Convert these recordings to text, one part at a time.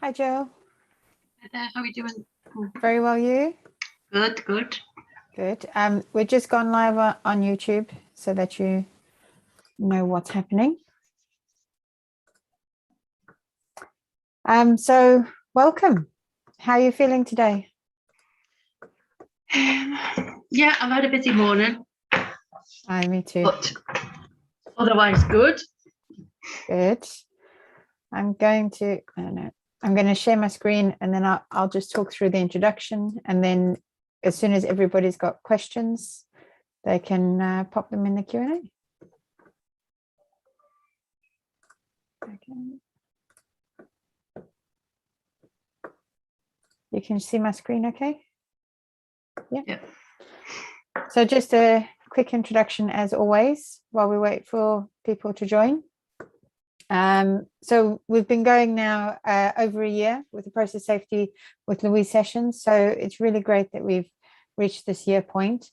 Hi, Joe. Hi there, how are we doing? Very well, you? Good, good. Good. We're just gone live on YouTube so that you know what's happening. So welcome. How are you feeling today? Yeah, I've had a busy morning. Me too. But otherwise good. Good. I'm going to share my screen and then I'll just talk through the introduction, and then as soon as everybody's got questions, they can pop them in the Q&A. Okay. You can see my screen okay? Yeah. So just a quick introduction as always while we wait for people to join. So we've been going now over a year with the process safety with Louise sessions. So it's really great that we've reached this year point.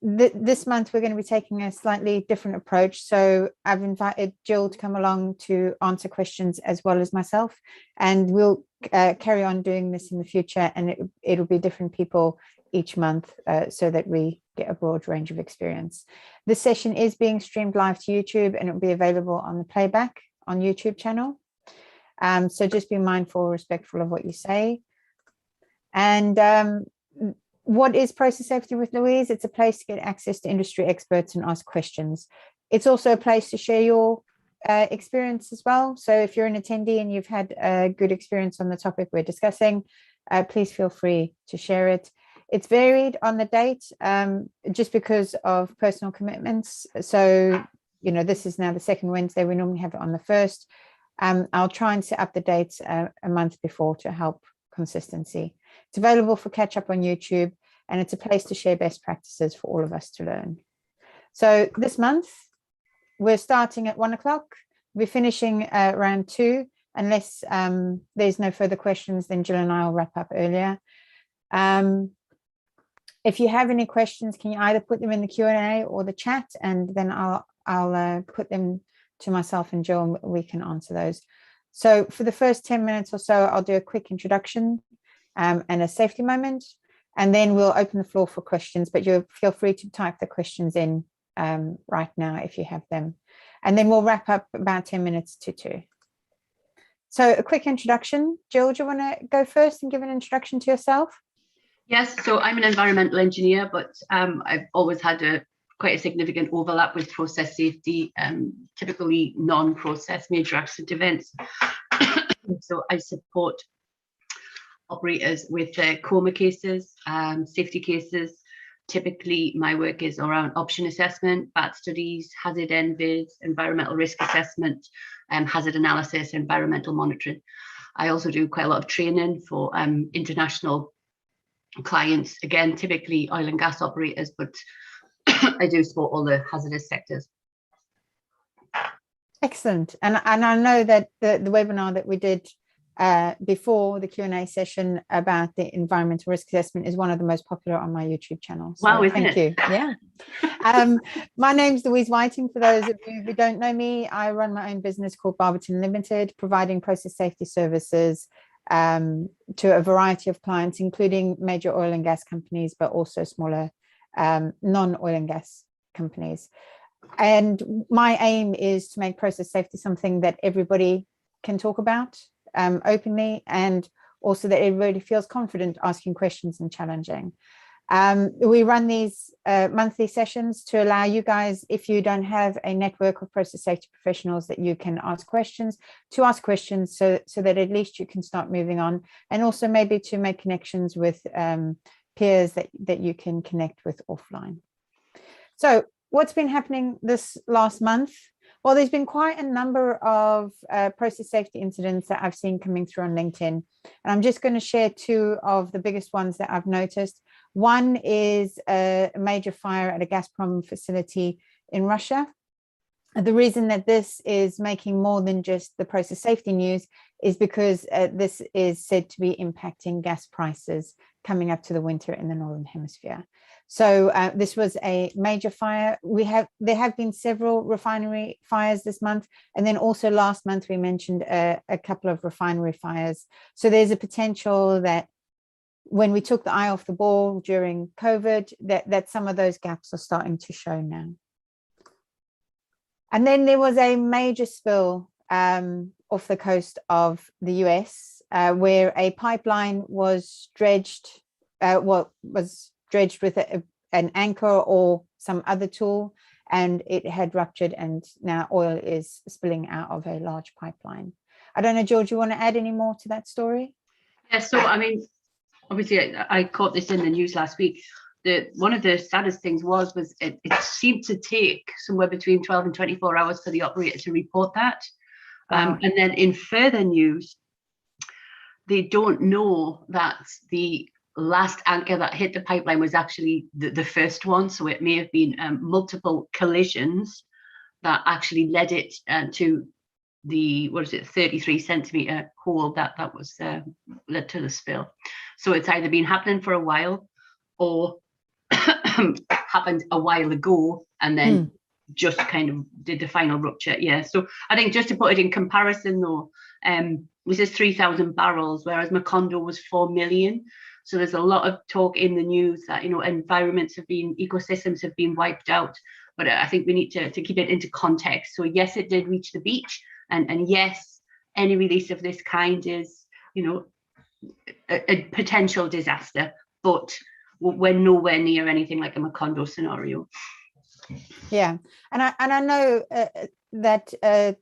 This month, we're going to be taking a slightly different approach. So I've invited Jill to come along to answer questions as well as myself. And we'll carry on doing this in the future. And it'll be different people each month so that we get a broad range of experience. This session is being streamed live to YouTube, and it will be available on the playback on YouTube channel. So just be mindful, respectful of what you say. And what is Process Safety with Louise? It's a place to get access to industry experts and ask questions. It's also a place to share your experience as well. So if you're an attendee and you've had a good experience on the topic we're discussing, please feel free to share it. It's varied on the date just because of personal commitments. So, you know, this is now the second Wednesday. We normally have it on the first. I'll try and set up the dates a month before to help consistency. It's available for catch up on YouTube, and it's a place to share best practices for all of us to learn. So this month, we're starting at 1 o'clock. We're finishing around 2. Unless there's no further questions, then Jill and I will wrap up earlier. If you have any questions, can you either put them in the Q&A or the chat, and then I'll put them to myself and Jill, and we can answer those. So for the first 10 minutes or so, I'll do a quick introduction and a safety moment, and then we'll open the floor for questions, but you feel free to type the questions in right now if you have them. And then we'll wrap up about 10 minutes to 2. So a quick introduction. Jill, do you want to go first and give an introduction to yourself? Yes, so I'm an environmental engineer, but I've always had quite a significant overlap with process safety, typically non-process major accident events. So I support operators with coma cases, safety cases. Typically, my work is around option assessment, BAT studies, hazard NVIDs, environmental risk assessment, hazard analysis, environmental monitoring. I also do quite a lot of training for international clients, again, typically oil and gas operators, but I do support all the hazardous sectors. Excellent. And I know that the webinar that we did before the Q&A session about the environmental risk assessment is one of the most popular on my YouTube channel. So wow, thank you. Yeah. My name's Louise Whiting. For those of you who don't know me, I run my own business called Barberton Limited, providing process safety services to a variety of clients, including major oil and gas companies, but also smaller non-oil and gas companies. And my aim is to make process safety something that everybody can talk about openly, and also that everybody feels confident asking questions and challenging. We run these monthly sessions to allow you guys, if you don't have a network of process safety professionals that you can ask questions, to ask questions so that at least you can start moving on, and also maybe to make connections with peers that you can connect with offline. So what's been happening this last month? Well, there's been quite a number of process safety incidents that I've seen coming through on LinkedIn. And I'm just going to share 2 of the biggest ones that I've noticed. One is a major fire at a Gazprom facility in Russia. The reason that this is making more than just the process safety news is because this is said to be impacting gas prices coming up to the winter in the Northern Hemisphere. So this was a major fire. There have been several refinery fires this month. And then also last month, we mentioned a couple of refinery fires. So there's a potential that when we took the eye off the ball during COVID, that some of those gaps are starting to show now. And then there was a major spill off the coast of the US, where a pipeline was dredged, was dredged with an anchor or some other tool, and it had ruptured, and now oil is spilling out of a large pipeline. I don't know, George, you want to add any more to that story? Yeah, so I mean, obviously I caught this in the news last week. One of the saddest things was it seemed to take somewhere between 12 and 24 hours for the operator to report that. Wow. And then in further news, they don't know that the last anchor that hit the pipeline was actually the first one. So it may have been multiple collisions that actually led it to the, 33 centimeter hole that was led to the spill. So it's either been happening for a while or happened a while ago and then just kind of did the final rupture. Yeah. So I think just to put it in comparison though, this is 3,000 barrels, whereas Macondo was 4 million. So there's a lot of talk in the news that, ecosystems have been wiped out. But I think we need to keep it into context. So yes, it did reach the beach. And yes, any release of this kind is, a potential disaster. But we're nowhere near anything like a Macondo scenario. Yeah, and I know that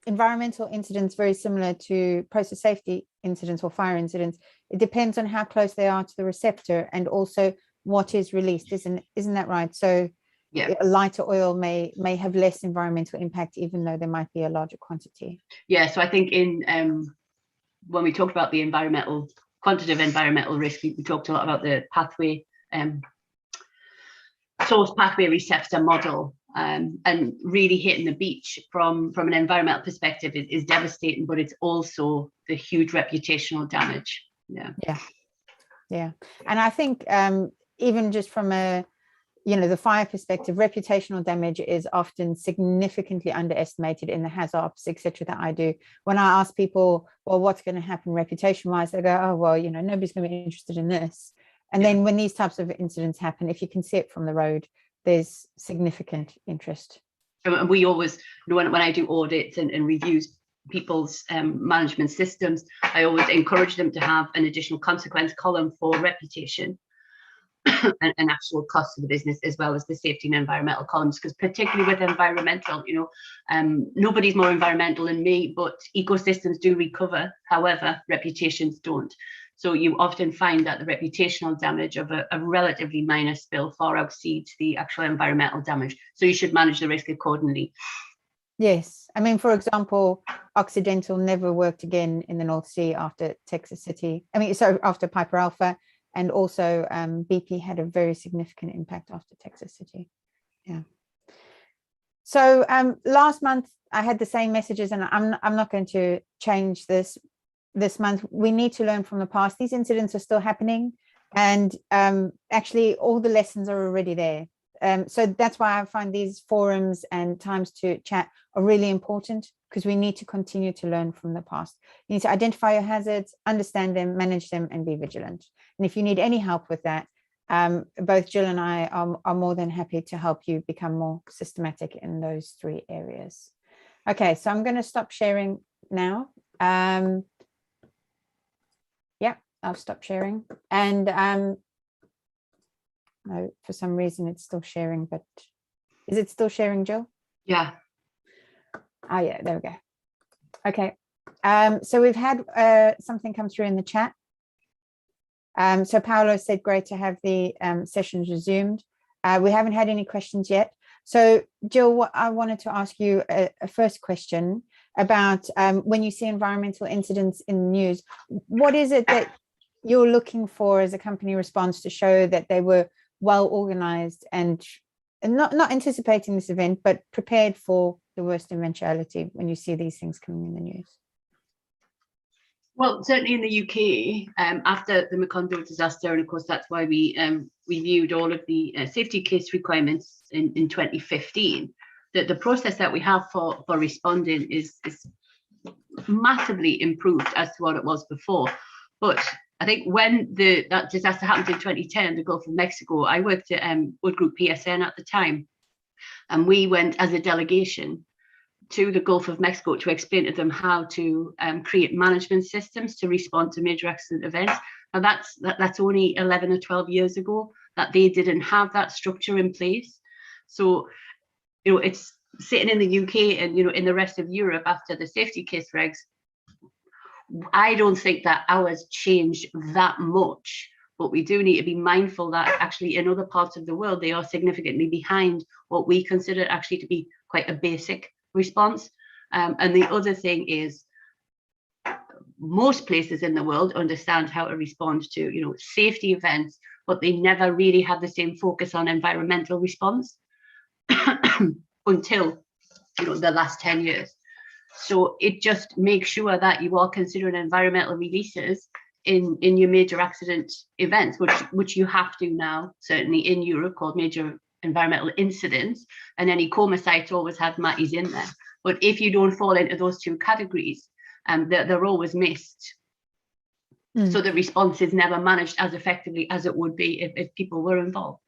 environmental incidents very similar to process safety incidents or fire incidents. It depends on how close they are to the receptor and also what is released. Isn't that right? So yeah, lighter oil may have less environmental impact, even though there might be a larger quantity. Yeah, so I think in when we talked about the quantitative environmental risk, we talked a lot about the pathway, source pathway receptor model, and really hitting the beach from an environmental perspective is devastating, but it's also the huge reputational damage. Yeah. And I think even just from the fire perspective, reputational damage is often significantly underestimated in the HAZOPs, etc. that I do. When I ask people, well, what's going to happen reputation wise, they go, oh, well, nobody's going to be interested in this. And then when these types of incidents happen, if you can see it from the road, there's significant interest. And we always, when I do audits and reviews people's management systems, I always encourage them to have an additional consequence column for reputation and actual costs of the business, as well as the safety and environmental columns, because particularly with environmental, nobody's more environmental than me, but ecosystems do recover. However, reputations don't. So you often find that the reputational damage of a relatively minor spill far exceeds the actual environmental damage. So you should manage the risk accordingly. Yes. I mean, for example, Occidental never worked again in the North Sea after Texas City. After Piper Alpha, and also BP had a very significant impact after Texas City. Yeah. So last month I had the same messages, and I'm not going to change this month. We need to learn from the past. These incidents are still happening, and actually all the lessons are already there. So that's why I find these forums and times to chat are really important, because we need to continue to learn from the past. You need to identify your hazards, understand them, manage them, and be vigilant. And if you need any help with that, both Jill and I are more than happy to help you become more systematic in those 3 areas. Okay, so I'm going to stop sharing now. Yeah, I'll stop sharing. And no, for some reason it's still sharing, but is it still sharing, Jill? Yeah. Oh yeah, there we go. Okay. So we've had something come through in the chat. So Paolo said, great to have the sessions resumed. We haven't had any questions yet. So Jill, I wanted to ask you a first question about when you see environmental incidents in the news, what is it that you're looking for as a company response to show that they were well organized and not anticipating this event, but prepared for the worst eventuality when you see these things coming in the news? Well, certainly in the UK, after the Macondo disaster, and of course that's why we reviewed all of the safety case requirements in 2015. That the process that we have for responding is massively improved as to what it was before. But I think when that disaster happened in 2010, the Gulf of Mexico, I worked at Wood Group PSN at the time, and we went as a delegation to the Gulf of Mexico to explain to them how to create management systems to respond to major accident events. Now that's only 11 or 12 years ago that they didn't have that structure in place. So, it's sitting in the UK and, in the rest of Europe after the safety case regs. I don't think that ours changed that much, but we do need to be mindful that actually in other parts of the world, they are significantly behind what we consider actually to be quite a basic response. And the other thing is, most places in the world understand how to respond to, safety events, but they never really have the same focus on environmental response until, the last 10 years. So it just makes sure that you are considering environmental releases in your major accident events, which you have to now, certainly in Europe, called major environmental incidents, and any coma sites always have MATIs in there. But if you don't fall into those two categories, they're always missed. So the response is never managed as effectively as it would be if people were involved.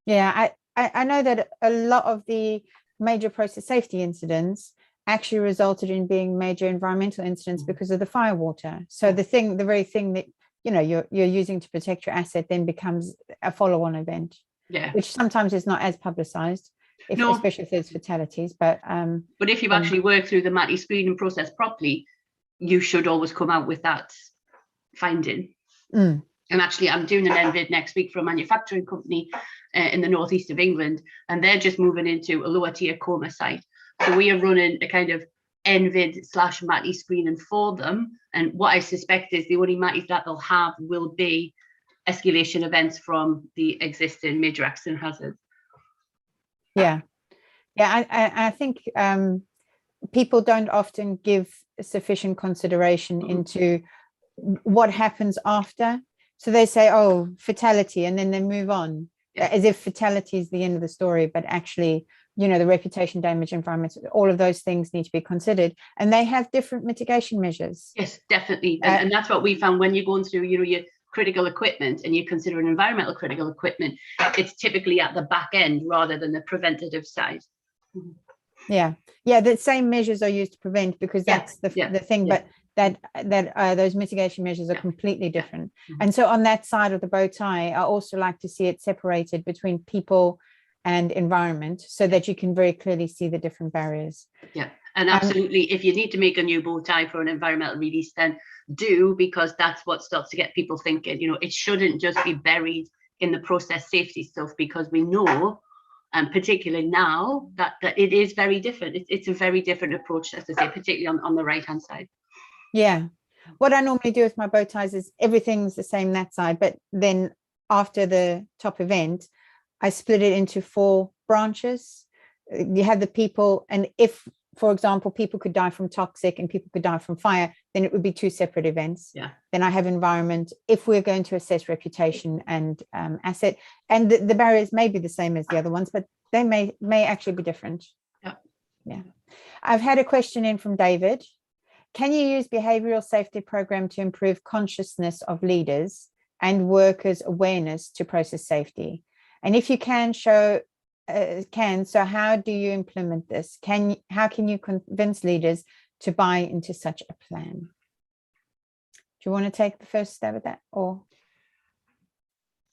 Yeah, I know that a lot of the major process safety incidents actually resulted in being major environmental incidents because of the firewater. So the very thing that you're using to protect your asset then becomes a follow-on event. Yeah, which sometimes is not as publicized, especially if there's fatalities. But if you've actually worked through the MATI screening process properly, you should always come out with that finding. And actually, I'm doing an NVID next week for a manufacturing company in the northeast of England, and they're just moving into a lower tier coma site. So we are running a kind of NVID/MATI screening for them. And what I suspect is the only MATIs that they'll have will be escalation events from the existing major accident hazards. Yeah, I think people don't often give sufficient consideration into what happens after. So they say, oh, fatality, and then they move on as if fatality is the end of the story. But actually, the reputation damage, environment, all of those things need to be considered, and they have different mitigation measures. Yes, definitely. And that's what we found when you're going through, your critical equipment and you consider an environmental critical equipment, it's typically at the back end rather than the preventative side. Yeah, the same measures are used to prevent, because that's the thing, but those mitigation measures are completely different. And so on that side of the bow tie, I also like to see it separated between people and environment, so that you can very clearly see the different barriers. Yeah, and absolutely, if you need to make a new bow tie for an environmental release, then do, because that's what starts to get people thinking. It shouldn't just be buried in the process safety stuff, because we know, and particularly now, that it is very different. It's a very different approach, as I say, particularly on the right hand side. Yeah, what I normally do with my bow ties is everything's the same that side, but then after the top event, I split it into 4 branches. You have the people, and if, for example, people could die from toxic and people could die from fire, then it would be 2 separate events. Yeah. Then I have environment, if we're going to assess reputation and asset, and the barriers may be the same as the other ones, but they may actually be different. Yeah. I've had a question in from David. Can you use behavioral safety program to improve consciousness of leaders and workers' awareness to process safety? And if you can, so how do you implement this? How can you convince leaders to buy into such a plan? Do you want to take the first stab at that, or?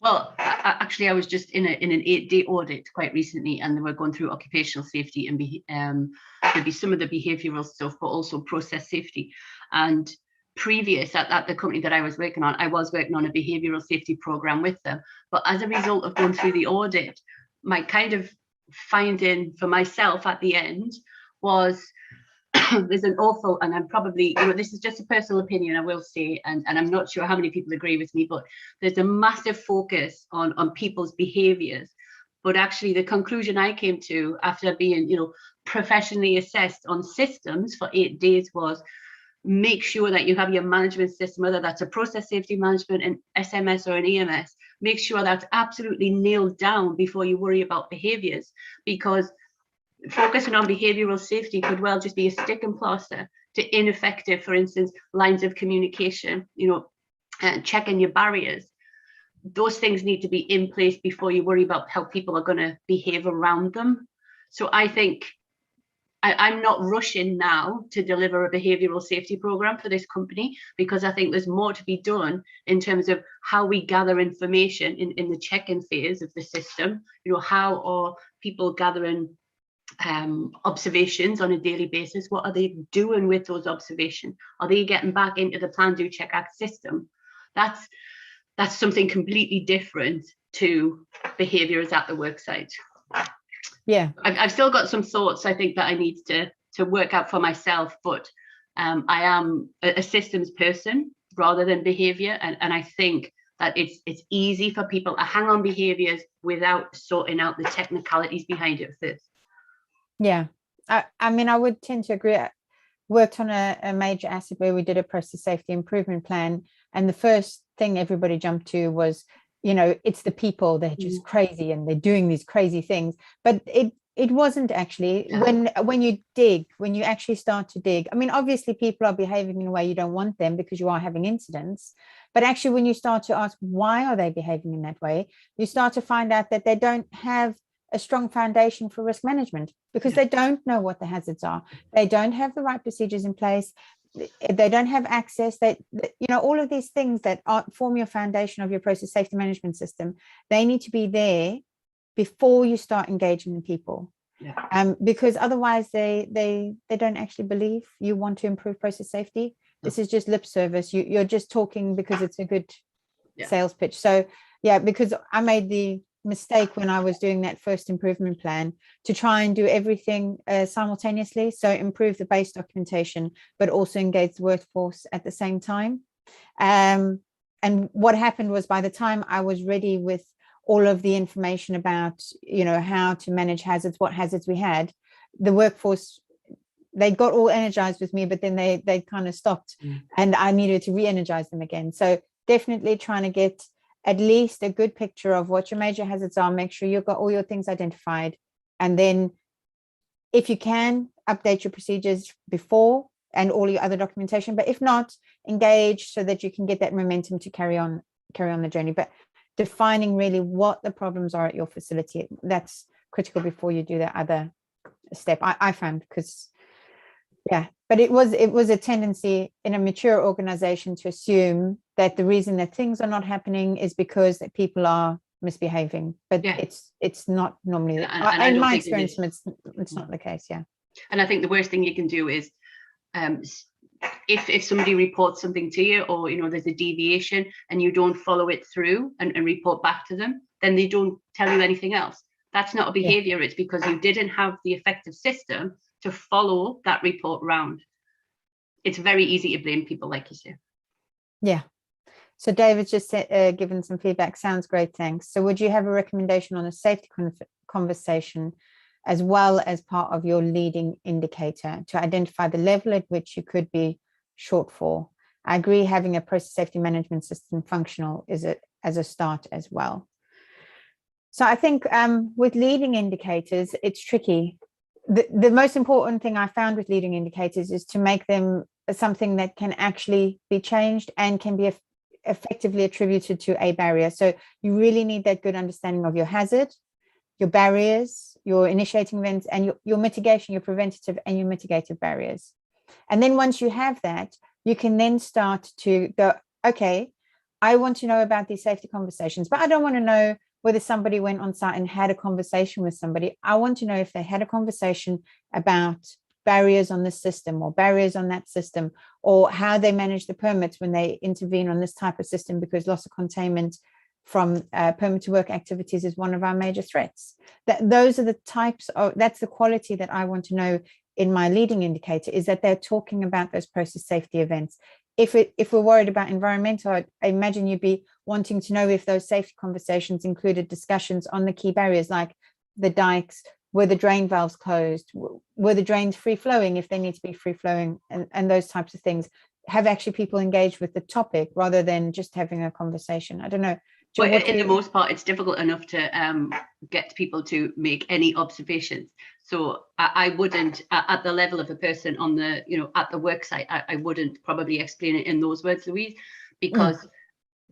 Well, actually, I was just in an 8-day audit quite recently, and they were going through occupational safety and maybe some of the behavioural stuff, but also process safety. And previous at the company that I was working on, I was working on a behavioural safety program with them. But as a result of going through the audit, my kind of finding for myself at the end was there's an awful, and I'm probably, this is just a personal opinion, I will say, and I'm not sure how many people agree with me, but there's a massive focus on people's behaviors. But actually the conclusion I came to after being, professionally assessed on systems for 8 days was make sure that you have your management system, whether that's a process safety management, an SMS or an EMS, make sure that's absolutely nailed down before you worry about behaviors, because focusing on behavioral safety could well just be a stick and plaster to ineffective, for instance, lines of communication, checking your barriers. Those things need to be in place before you worry about how people are going to behave around them. So I think I'm not rushing now to deliver a behavioral safety program for this company, because I think there's more to be done in terms of how we gather information in the check-in phase of the system. How are people gathering observations on a daily basis? What are they doing with those observations? Are they getting back into the plan, do, check, act system? That's something completely different to behaviors at the work site. Yeah, I've still got some thoughts I think that I need to work out for myself, but I am a systems person rather than behavior, and I think that it's easy for people to hang on behaviors without sorting out the technicalities behind it first. Yeah, I mean, I would tend to agree. I worked on a major asset where we did a process safety improvement plan, and the first thing everybody jumped to was, it's the people, they're just crazy and they're doing these crazy things. But it wasn't actually. When you actually start to dig, I mean, obviously people are behaving in a way you don't want them because you are having incidents. But actually, when you start to ask why are they behaving in that way, you start to find out that they don't have a strong foundation for risk management, because they don't know what the hazards are. They don't have the right procedures in place. They don't have access. All of these things that form your foundation of your process safety management system, they need to be there before you start engaging in people. Because otherwise they don't actually believe you want to improve process safety. This is just lip service. You're just talking because it's a good sales pitch. So because I made the mistake when I was doing that first improvement plan to try and do everything simultaneously. So improve the base documentation, but also engage the workforce at the same time. And what happened was, by the time I was ready with all of the information about, how to manage hazards, what hazards we had, the workforce, they got all energized with me, but then they kind of stopped, and I needed to re-energize them again. So definitely trying to get at least a good picture of what your major hazards are. Make sure you've got all your things identified, and then if you can, update your procedures before and all your other documentation. But if not, engage so that you can get that momentum to carry on the journey. But defining really what the problems are at your facility, that's critical before you do that other step, I found, because but it was a tendency in a mature organization to assume that the reason that things are not happening is because that people are misbehaving, but it's not normally in my experience. It's not the case. And I think the worst thing you can do is if somebody reports something to you, or there's a deviation and you don't follow it through and report back to them, then they don't tell you anything else. That's not a behavior. It's because you didn't have the effective system to follow that report round. It's very easy to blame people, like you say. So David's just given some feedback. Sounds great, thanks. So would you have a recommendation on a safety conversation as well as part of your leading indicator to identify the level at which you could be short for? I agree, having a process safety management system functional is as a start as well. So I think with leading indicators, it's tricky. The most important thing I found with leading indicators is to make them something that can actually be changed and can be effectively attributed to a barrier. So you really need that good understanding of your hazard, your barriers, your initiating events, and your mitigation, your preventative and your mitigative barriers. And then once you have that, you can then start to go, okay, I want to know about these safety conversations, but I don't want to know whether somebody went on site and had a conversation with somebody. I want to know if they had a conversation about barriers on this system or barriers on that system, or how they manage the permits when they intervene on this type of system, because loss of containment from permit to work activities is one of our major threats. Those are the types of, that's the quality that I want to know in my leading indicator, is that they're talking about those process safety events. If we're worried about environmental, I imagine you'd be wanting to know if those safety conversations included discussions on the key barriers, like the dikes, were the drain valves closed? Were the drains free flowing if they need to be free flowing, and those types of things? Have actually people engaged with the topic rather than just having a conversation? I don't know. Jill, but in the most part, it's difficult enough to get people to make any observations. So I wouldn't, at the level of a person on the, at the work site, I wouldn't probably explain it in those words, Louise, because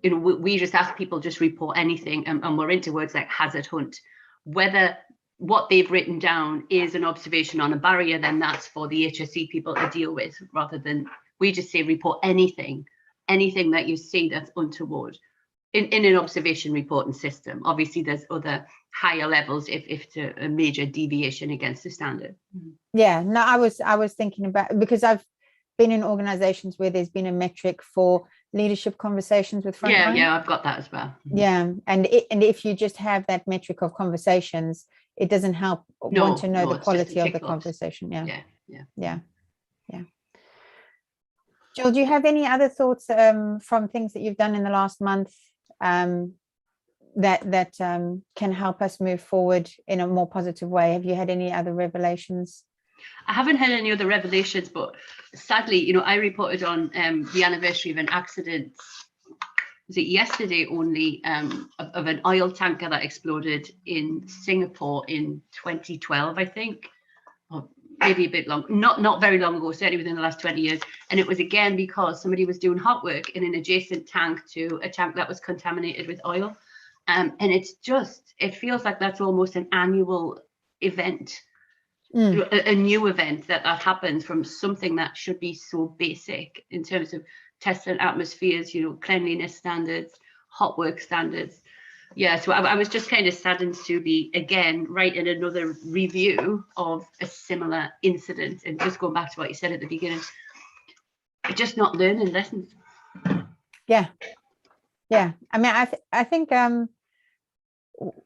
we just ask people just report anything, and we're into words like hazard hunt. Whether what they've written down is an observation on a barrier, then that's for the HSE people to deal with, rather than we just say report anything that you see that's untoward in an observation reporting system. Obviously, there's other higher levels if it's a major deviation against the standard. Yeah, no, I was thinking about, because I've been in organizations where there's been a metric for leadership conversations with frontline. Yeah, I've got that as well. Yeah, and if you just have that metric of conversations, it doesn't help want to know the quality of the conversation. Yeah. Jill, do you have any other thoughts from things that you've done in the last month that can help us move forward in a more positive way? Have you had any other revelations? I haven't had any other revelations, but sadly, I reported on the anniversary of an accident, was it yesterday only, of an oil tanker that exploded in Singapore in 2012, I think, or maybe a bit long, not very long ago, certainly within the last 20 years. And it was again because somebody was doing hot work in an adjacent tank to a tank that was contaminated with oil. And it feels like that's almost an annual event. A new event that happens from something that should be so basic in terms of testing atmospheres, cleanliness standards, hot work standards. Yeah, so I was just kind of saddened to be again writing another review of a similar incident, and just going back to what you said at the beginning, just not learning lessons. Yeah. I mean, I think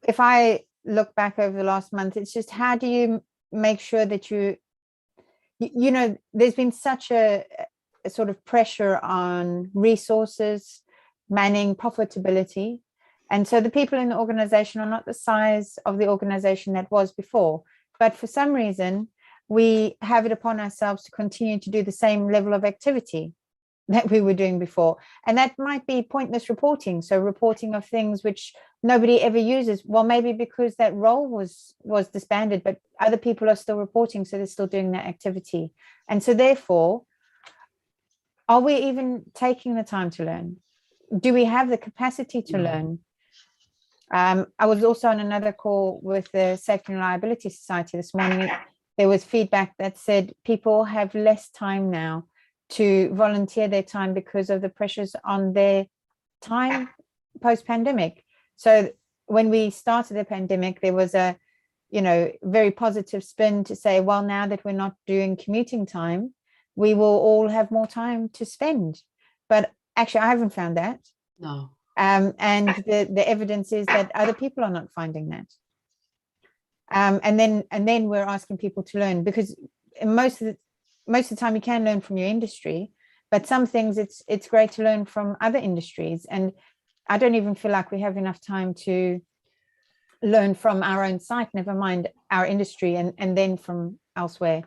if I look back over the last month, it's just, how do you make sure that there's been such a sort of pressure on resources, manning, profitability. And so the people in the organization are not the size of the organization that was before. But for some reason, we have it upon ourselves to continue to do the same level of activity that we were doing before. And that might be pointless reporting. So reporting of things which nobody ever uses. Well, maybe because that role was disbanded, but other people are still reporting, so they're still doing that activity. And so therefore, are we even taking the time to learn? Do we have the capacity to learn? I was also on another call with the Safety and Reliability Society this morning. There was feedback that said people have less time now to volunteer their time because of the pressures on their time post-pandemic. So when we started the pandemic, there was a very positive spin to say, well, now that we're not doing commuting time, we will all have more time to spend. But actually, I haven't found that. No. And the evidence is that other people are not finding that. And then we're asking people to learn, because most of the time you can learn from your industry, but some things it's great to learn from other industries. And I don't even feel like we have enough time to learn from our own site, never mind our industry, and then from elsewhere.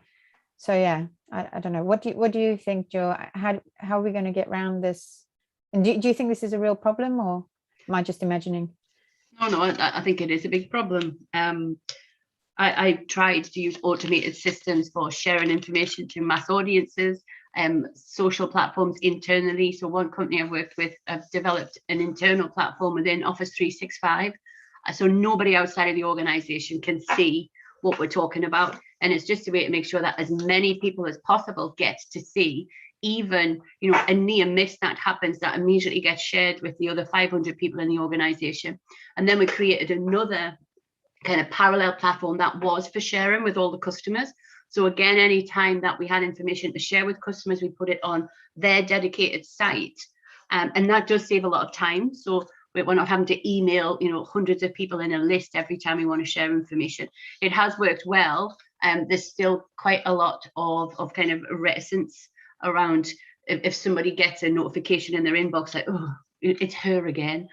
So yeah, I don't know. What do you think, Joe? How are we going to get around this? And do you think this is a real problem, or am I just imagining? No, I think it is a big problem. I tried to use automated systems for sharing information to mass audiences, social platforms internally. So one company I've worked with have developed an internal platform within Office 365. So nobody outside of the organization can see what we're talking about. And it's just a way to make sure that as many people as possible get to see, even a near miss that happens, that immediately gets shared with the other 500 people in the organization. And then we created another kind of parallel platform that was for sharing with all the customers. So again, any time that we had information to share with customers, we put it on their dedicated site, and that does save a lot of time. So we're not having to email hundreds of people in a list every time we want to share information. It has worked well. There's still quite a lot of kind of reticence around if somebody gets a notification in their inbox like, oh, it's her again,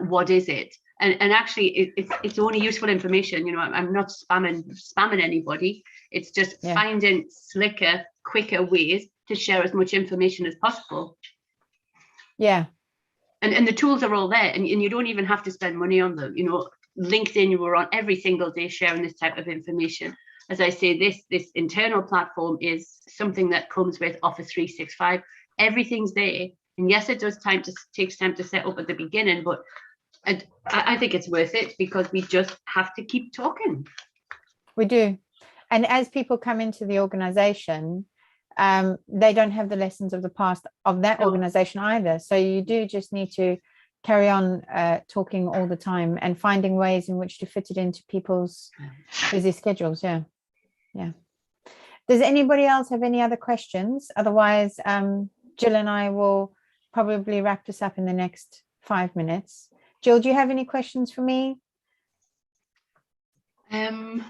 what is it? And actually, it's only useful information. You know, I'm not spamming anybody. It's just finding slicker, quicker ways to share as much information as possible. Yeah. And the tools are all there, and you don't even have to spend money on them. You know, LinkedIn, you were on every single day sharing this type of information. As I say, this internal platform is something that comes with Office 365. Everything's there. And yes, it takes time to set up at the beginning, but I think it's worth it because we just have to keep talking. We do. And as people come into the organization, they don't have the lessons of the past of that organization either. So you do just need to carry on talking all the time and finding ways in which to fit it into people's busy schedules. Yeah. Does anybody else have any other questions? Otherwise, Jill and I will probably wrap this up in the next 5 minutes. Jill, do you have any questions for me? No,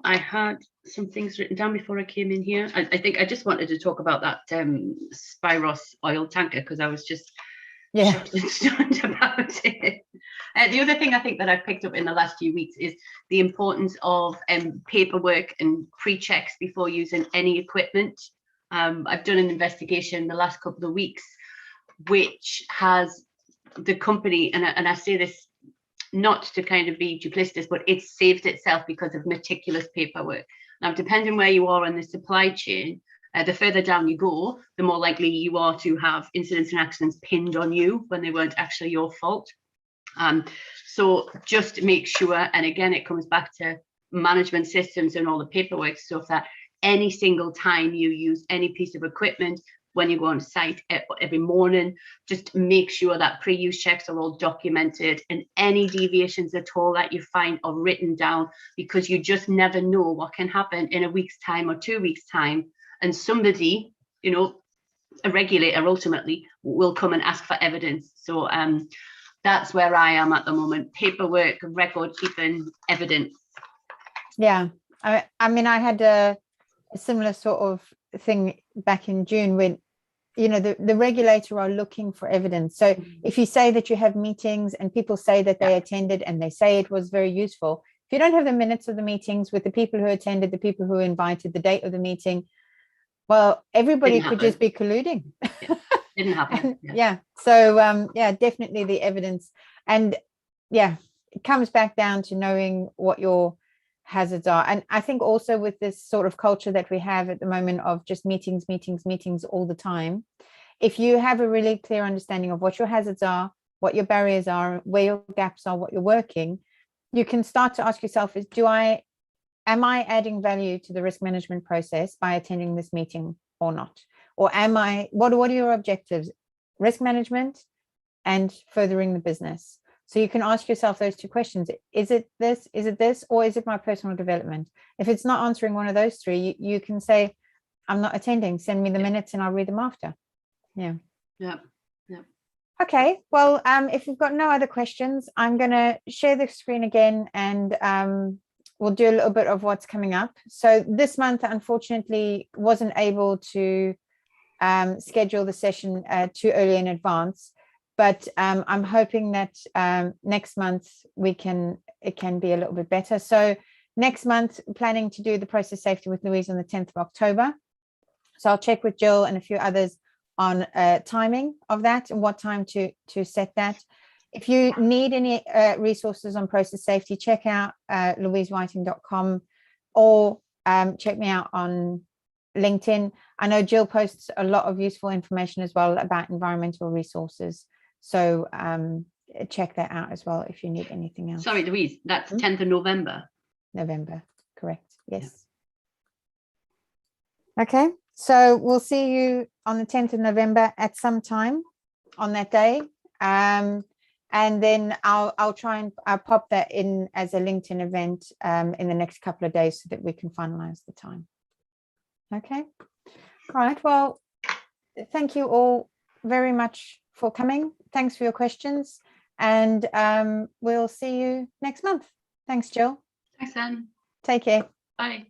I had some things written down before I came in here. I think I just wanted to talk about that Spiros oil tanker because I was just shocked and stunned about it. The other thing I think that I've picked up in the last few weeks is the importance of paperwork and pre-checks before using any equipment. I've done an investigation the last couple of weeks, which has the company, and I say this not to kind of be duplicitous, but it's saved itself because of meticulous paperwork. Now, depending where you are in the supply chain, the further down you go, the more likely you are to have incidents and accidents pinned on you when they weren't actually your fault. So just make sure, and again, it comes back to management systems and all the paperwork stuff, that any single time you use any piece of equipment, when you go on site every morning, just make sure that pre-use checks are all documented and any deviations at all that you find are written down, because you just never know what can happen in a week's time or 2 weeks' time. And somebody, you know, a regulator ultimately will come and ask for evidence. So that's where I am at the moment: paperwork, record keeping, evidence. Yeah, I mean, I had a similar sort of thing back in June when, you know, the regulator are looking for evidence. So if you say that you have meetings and people say that they attended and they say it was very useful, if you don't have the minutes of the meetings with the people who attended, the people who invited, the date of the meeting, well, everybody could just be colluding. Didn't happen. So definitely the evidence. And it comes back down to knowing what your hazards are. And I think also with this sort of culture that we have at the moment of just meetings all the time, if you have a really clear understanding of what your hazards are, what your barriers are, where your gaps are, what you're working, you can start to ask yourself, am I adding value to the risk management process by attending this meeting or not? Or what are your objectives? Risk management and furthering the business. So you can ask yourself those two questions. Is it this, or is it my personal development? If it's not answering one of those three, you can say, I'm not attending, send me the minutes and I'll read them after. Yeah. Okay, well, if we've got no other questions, I'm going to share the screen again and we'll do a little bit of what's coming up. So this month, unfortunately, wasn't able to schedule the session too early in advance. But I'm hoping that next month it can be a little bit better. So next month, planning to do the process safety with Louise on the 10th of October. So I'll check with Jill and a few others on timing of that and what time to set that. If you need any resources on process safety, check out louisewhiting.com or check me out on LinkedIn. I know Jill posts a lot of useful information as well about environmental resources. So check that out as well if you need anything else. Sorry, Louise, that's 10th of November. November, correct. Yes. Yeah. Okay, so we'll see you on the 10th of November at some time on that day. And then I'll try and pop that in as a LinkedIn event in the next couple of days so that we can finalize the time. Okay. All right. Well, thank you all very much for coming. Thanks for your questions. And we'll see you next month. Thanks, Jill. Thanks, Anne. Take care. Bye.